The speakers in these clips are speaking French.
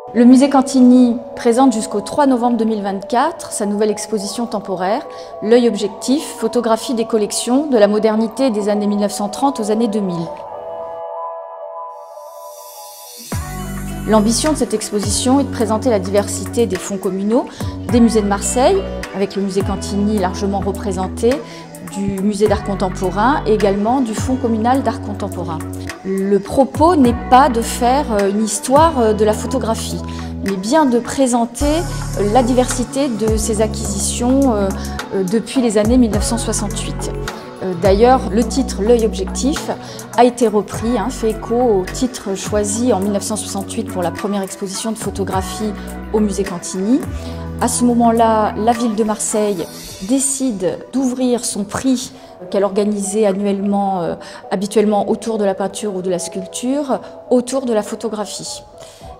Le musée Cantigny présente jusqu'au 3 novembre 2024 sa nouvelle exposition temporaire, L'œil objectif, photographie des collections de la modernité des années 1930 aux années 2000. L'ambition de cette exposition est de présenter la diversité des fonds communaux des musées de Marseille, avec le musée Cantigny largement représenté, du musée d'art contemporain et également du fonds communal d'art contemporain. Le propos n'est pas de faire une histoire de la photographie, mais bien de présenter la diversité de ces acquisitions depuis les années 1968. D'ailleurs, le titre « L'œil objectif » a été repris, fait écho au titre choisi en 1968 pour la première exposition de photographie au musée Cantigny. À ce moment-là, la ville de Marseille décide d'ouvrir son prix qu'elle organisait annuellement, habituellement autour de la peinture ou de la sculpture, autour de la photographie.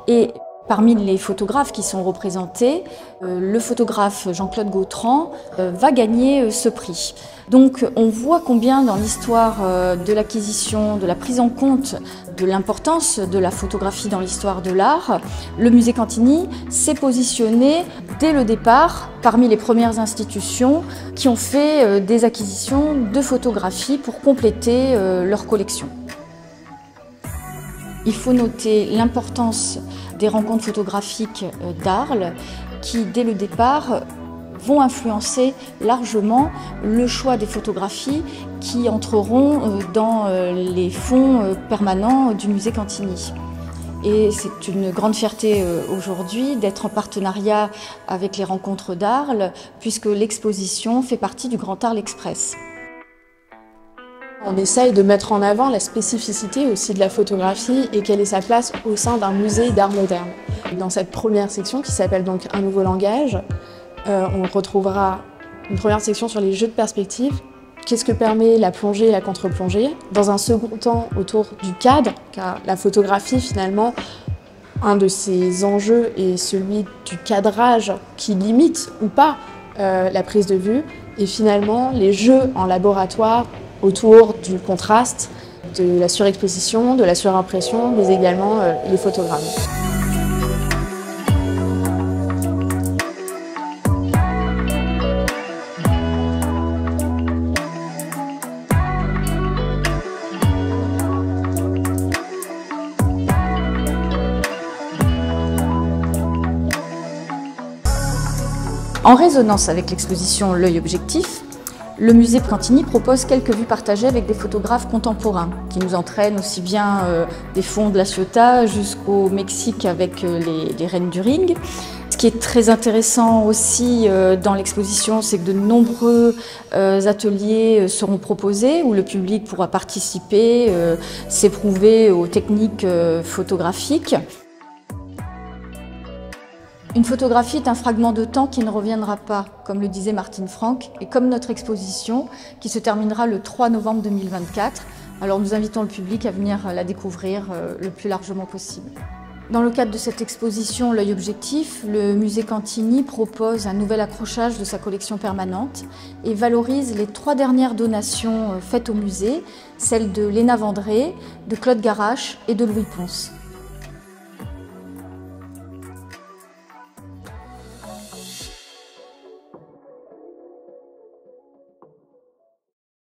Et parmi les photographes qui sont représentés, le photographe Jean-Claude Gautran va gagner ce prix. Donc on voit combien dans l'histoire de l'acquisition, de la prise en compte de l'importance de la photographie dans l'histoire de l'art, le musée Cantigny s'est positionné dès le départ parmi les premières institutions qui ont fait des acquisitions de photographie pour compléter leur collection. Il faut noter l'importance des rencontres photographiques d'Arles qui, dès le départ, vont influencer largement le choix des photographies qui entreront dans les fonds permanents du musée Cantigny. Et c'est une grande fierté aujourd'hui d'être en partenariat avec les rencontres d'Arles, puisque l'exposition fait partie du Grand Arles Express. On essaye de mettre en avant la spécificité aussi de la photographie et quelle est sa place au sein d'un musée d'art moderne. Dans cette première section qui s'appelle donc Un nouveau langage, on retrouvera une première section sur les jeux de perspective. Qu'est-ce que permet la plongée et la contre-plongée? Dans un second temps, autour du cadre, car la photographie, finalement, un de ses enjeux est celui du cadrage qui limite ou pas la prise de vue. Et finalement, les jeux en laboratoire autour du contraste, de la surexposition, de la surimpression, mais également les photogrammes. En résonance avec l'exposition L'œil objectif, le musée Cantigny propose quelques vues partagées avec des photographes contemporains qui nous entraînent aussi bien des fonds de la Ciotat jusqu'au Mexique avec les reines du ring. Ce qui est très intéressant aussi dans l'exposition, c'est que de nombreux ateliers seront proposés où le public pourra participer, s'éprouver aux techniques photographiques. Une photographie est un fragment de temps qui ne reviendra pas, comme le disait Martine Franck, et comme notre exposition qui se terminera le 3 novembre 2024. Alors nous invitons le public à venir la découvrir le plus largement possible. Dans le cadre de cette exposition L'œil objectif, le musée Cantigny propose un nouvel accrochage de sa collection permanente et valorise les 3 dernières donations faites au musée, celles de Léna Vendré, de Claude Garrache et de Louis Pons.